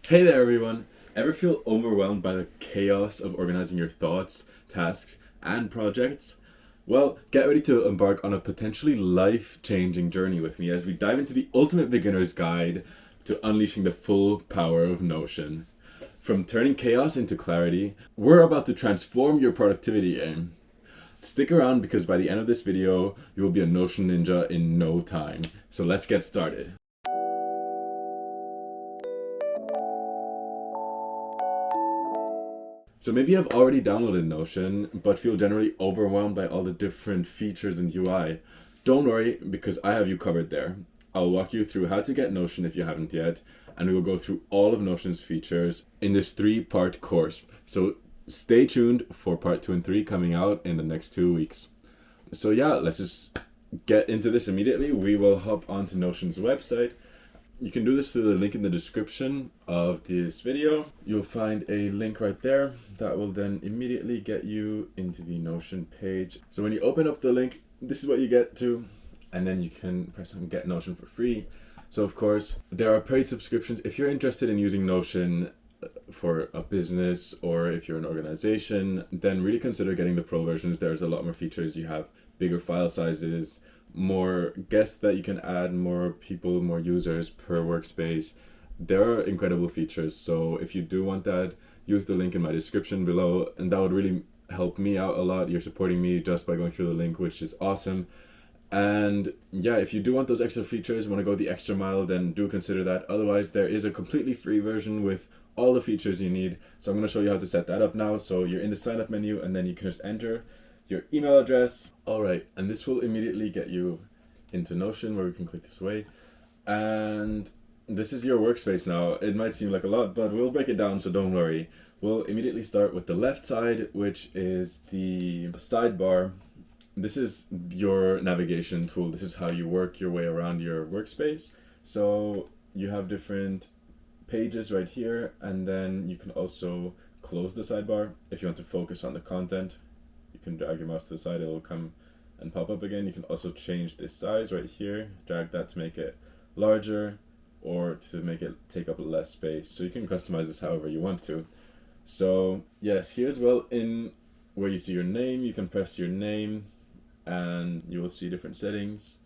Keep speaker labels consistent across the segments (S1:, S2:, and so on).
S1: Hey there, everyone! Ever feel overwhelmed by the chaos of organizing your thoughts, tasks, and projects? Well, get ready to embark on a potentially life changing journey with me as we dive into the ultimate beginner's guide to unleashing the full power of Notion. From turning chaos into clarity, we're about to transform your productivity aim. Stick around because by the end of this video, you will be a Notion ninja in no time. So let's get started. So maybe you've already downloaded Notion, but feel generally overwhelmed by all the different features and UI. Don't worry, because I have you covered there. I'll walk you through how to get Notion if you haven't yet, and we will go through all of Notion's features in this 3-part course. So stay tuned for part 2 and 3 coming out in the next 2 weeks. So yeah, let's just get into this immediately. We will hop onto Notion's website. You can do this through the link in the description of this video. You'll find a link right there that will then immediately get you into the Notion page. So when you open up the link, this is what you get to, and then you can press on Get Notion for free. So of course, there are paid subscriptions. If you're interested in using Notion for a business or if you're an organization, then really consider getting the pro versions. There's a lot more features. You have bigger file sizes, more guests that you can add, more people, more users per workspace. There are incredible features. So if you do want that, use the link in my description below, and that would really help me out a lot. You're supporting me just by going through the link, which is awesome. And yeah, if you do want those extra features, want to go the extra mile, then do consider that. Otherwise, there is a completely free version with all the features you need. So I'm going to show you how to set that up now. So you're in the sign up menu, and then you can just enter your email address. All right, and this will immediately get you into Notion, where we can click this away. And this is your workspace now. It might seem like a lot, but we'll break it down, so don't worry. We'll immediately start with the left side, which is the sidebar. This is your navigation tool. This is how you work your way around your workspace. So you have different pages right here, and then you can also close the sidebar if you want to focus on the content. You can drag your mouse to the side, it'll come and pop up again. You can also change this size right here, drag that to make it larger or to make it take up less space. So you can customize this however you want to. So yes, here's well in where you see your name, you can press your name and you will see different settings.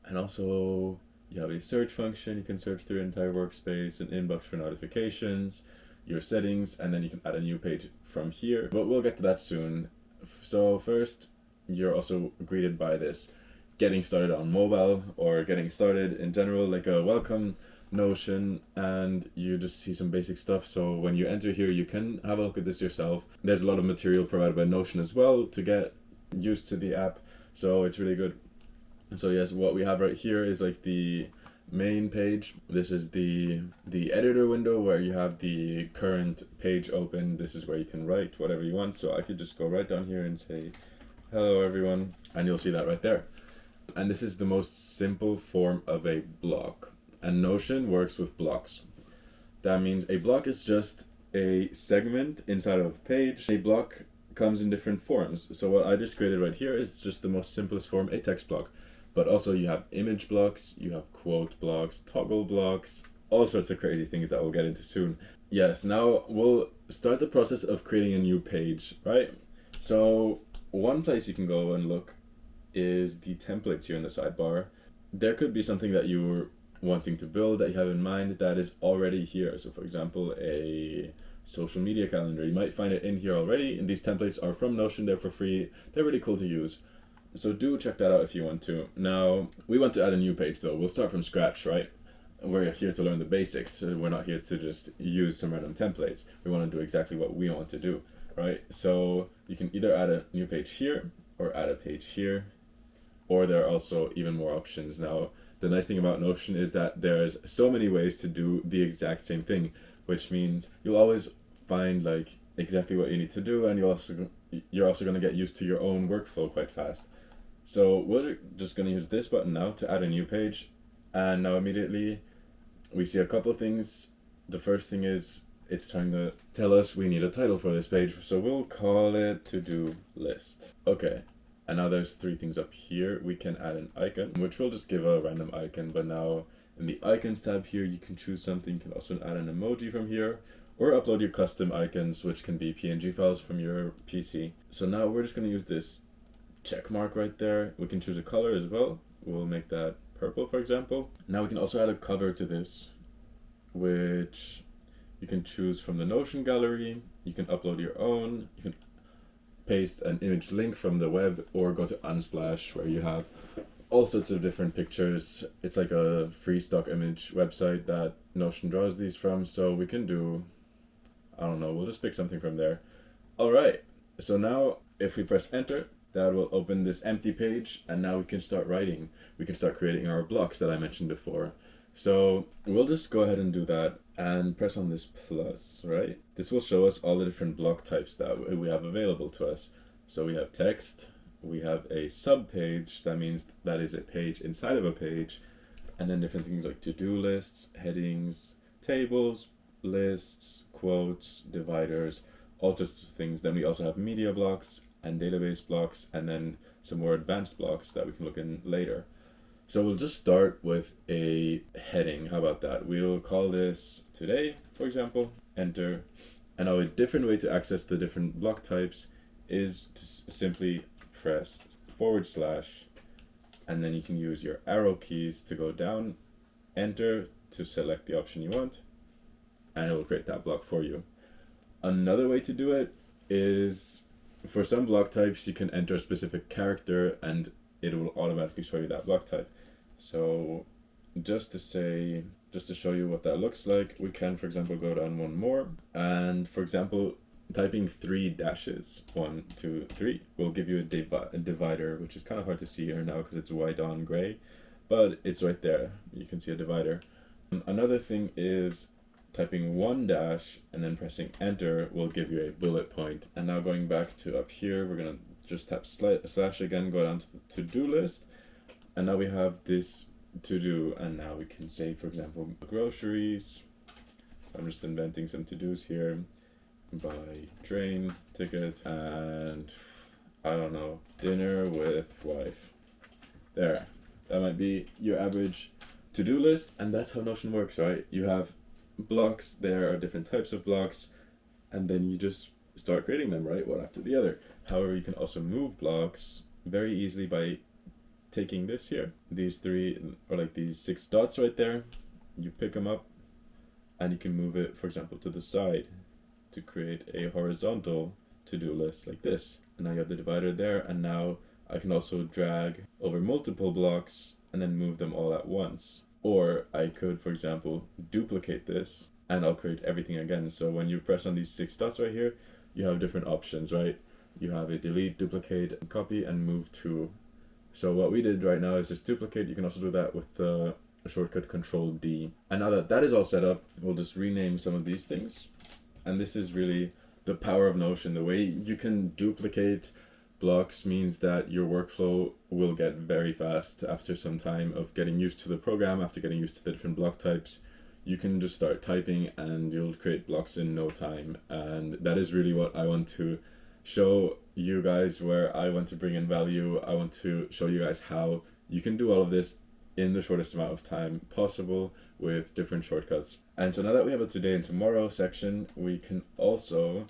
S1: And also you have a search function, you can search through your entire workspace, an inbox for notifications, your settings, and then you can add a new page from here. But we'll get to that soon. So first, you're also greeted by this getting started on mobile or getting started in general, like a welcome Notion, and you just see some basic stuff. So when you enter here, you can have a look at this yourself. There's a lot of material provided by Notion as well to get used to the app, so it's really good. So yes, what we have right here is like the main page. This is the editor window where you have the current page open. This is where you can write whatever you want. So I could just go right down here and say hello everyone, and you'll see that right there. And this is the most simple form of a block, and Notion works with blocks. That means a block is just a segment inside of a page. A block comes in different forms. So what I just created right here is just the most simplest form, a text block. But also you have image blocks, you have quote blocks, toggle blocks, all sorts of crazy things that we'll get into soon. Yes, now we'll start the process of creating a new page, right? So one place you can go and look is the templates here in the sidebar. There could be something that you're wanting to build that you have in mind that is already here. So for example, a social media calendar. You might find it in here already, and these templates are from Notion. They're for free. They're really cool to use. So do check that out if you want to. Now, we want to add a new page though. We'll start from scratch, right? We're here to learn the basics. We're not here to just use some random templates. We want to do exactly what we want to do, right? So you can either add a new page here or add a page here, or there are also even more options. Now, the nice thing about Notion is that there's so many ways to do the exact same thing, which means you'll always find like exactly what you need to do, and you're also going to get used to your own workflow quite fast. So we're just going to use this button now to add a new page, and now immediately we see a couple of things. The first thing is it's trying to tell us we need a title for this page, so we'll call it to-do list. Okay, and now there's 3 things up here. We can add an icon, which we'll just give a random icon, but now In the icons tab here, you can choose something. You can also add an emoji from here, or upload your custom icons, which can be PNG files from your PC. So now we're just going to use this check mark right there. We can choose a color as well. We'll make that purple, for example. Now we can also add a cover to this, which you can choose from the Notion gallery. You can upload your own. You can paste an image link from the web, or go to Unsplash, where you have all sorts of different pictures. It's like a free stock image website that Notion draws these from. So we can do, I don't know, we'll just pick something from there. All right, so now if we press enter, that will open this empty page, and now we can start writing. We can start creating our blocks that I mentioned before. So we'll just go ahead and do that and press on this plus, right? This will show us all the different block types that we have available to us. So we have text, we have a subpage, that means that is a page inside of a page, and then different things like to-do lists, headings, tables, lists, quotes, dividers, all sorts of things. Then we also have media blocks and database blocks, and then some more advanced blocks that we can look in later. So we'll just start with a heading. How about that? We'll call this today, for example, enter. And now a different way to access the different block types is to simply press / and then you can use your arrow keys to go down, enter to select the option you want, and it will create that block for you. Another way to do it is, for some block types, you can enter a specific character and it will automatically show you that block type. So just to show you what that looks like, we can, for example, go down one more, and for example, typing 3 dashes, 1, 2, 3, will give you a divider, which is kind of hard to see here now because it's white on gray, but it's right there. You can see a divider. Another thing is typing 1 dash and then pressing enter will give you a bullet point. And now going back to up here, we're gonna just tap slash again, go down to the to-do list, and now we have this to do, and now we can say, for example, groceries. I'm just inventing some to-dos here. Buy train ticket, and I don't know, dinner with wife. There, that might be your average to-do list, and that's how Notion works, right? You have blocks, there are different types of blocks, and then you just start creating them, right, one after the other. However, you can also move blocks very easily by taking this here, these 3, or like these 6 dots right there. You pick them up and you can move it, for example, to the side to create a horizontal to-do list like this. And now you have the divider there, and now I can also drag over multiple blocks and then move them all at once. Or I could, for example, duplicate this and I'll create everything again. So when you press on these 6 dots right here, you have different options, right? You have a delete, duplicate, copy, and move to. So what we did right now is just duplicate. You can also do that with the shortcut Control D. And now that that is all set up, we'll just rename some of these things. And this is really the power of Notion. The way you can duplicate blocks means that your workflow will get very fast after some time of getting used to the program, after getting used to the different block types. You can just start typing and you'll create blocks in no time. And that is really what I want to show you guys, where I want to bring in value. I want to show you guys how you can do all of this in the shortest amount of time possible with different shortcuts. And so now that we have a today and tomorrow section, we can also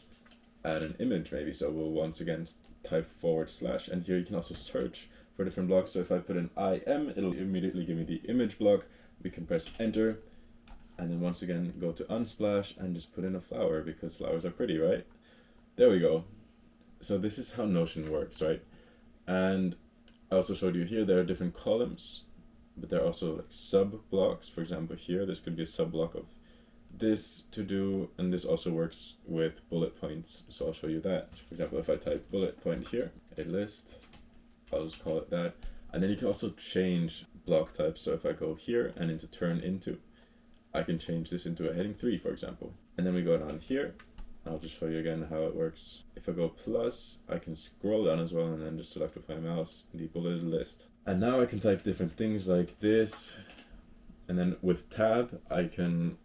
S1: add an image maybe. So we'll once again type / and here you can also search for different blocks. So if I put in IM, it'll immediately give me the image block. We can press enter, and then once again go to Unsplash and just put in a flower, because flowers are pretty, right? There we go. So this is how Notion works, right? And I also showed you here there are different columns, but there are also like sub blocks. For example, here this could be a sub block of this to do, and this also works with bullet points. So I'll show you that. For example, if I type bullet point here, a list, I'll just call it that. And then you can also change block types. So if I go here and into turn into, I can change this into a heading 3, for example. And then we go down here. I'll just show you again how it works. If I go plus, I can scroll down as well and then just select with my mouse the bulleted list. And now I can type different things like this. And then with tab, I can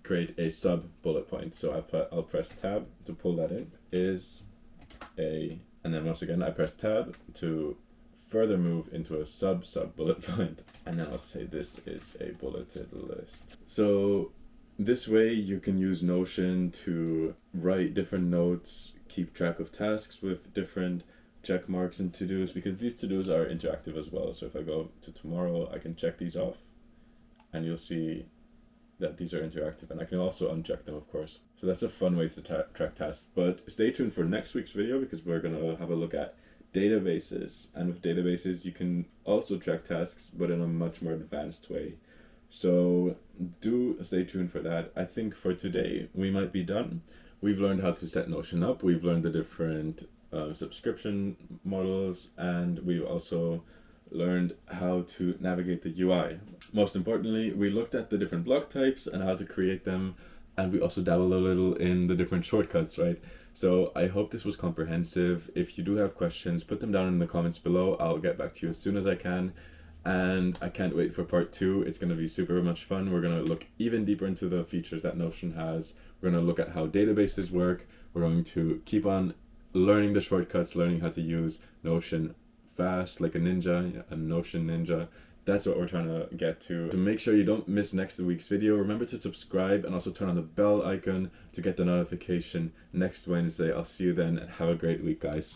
S1: create a sub bullet point. So I'll press tab to pull that in. Is a, and then once again, I press tab to further move into a sub bullet point, and then I'll say this is a bulleted list. So this way you can use Notion to write different notes, keep track of tasks with different check marks and to-dos, because these to-dos are interactive as well. So if I go to tomorrow, I can check these off and you'll see that these are interactive, and I can also uncheck them, of course. So that's a fun way to track tasks. But stay tuned for next week's video, because we're going to have a look at databases, and with databases you can also track tasks, but in a much more advanced way. So do stay tuned for that. I think for today we might be done. We've learned how to set Notion up, we've learned the different subscription models, and we've also learned how to navigate the UI. Most importantly, we looked at the different block types and how to create them, and we also dabbled a little in the different shortcuts, right? So I hope this was comprehensive. If you do have questions, put them down in the comments below. I'll get back to you as soon as I can. And I can't wait for part 2. It's going to be super much fun. We're going to look even deeper into the features that Notion has. We're going to look at how databases work. We're going to keep on learning the shortcuts, learning how to use Notion fast like a ninja, a Notion ninja. That's what we're trying to get to. So make sure you don't miss next week's video. Remember to subscribe and also turn on the bell icon to get the notification next Wednesday. I'll see you then, and have a great week, guys.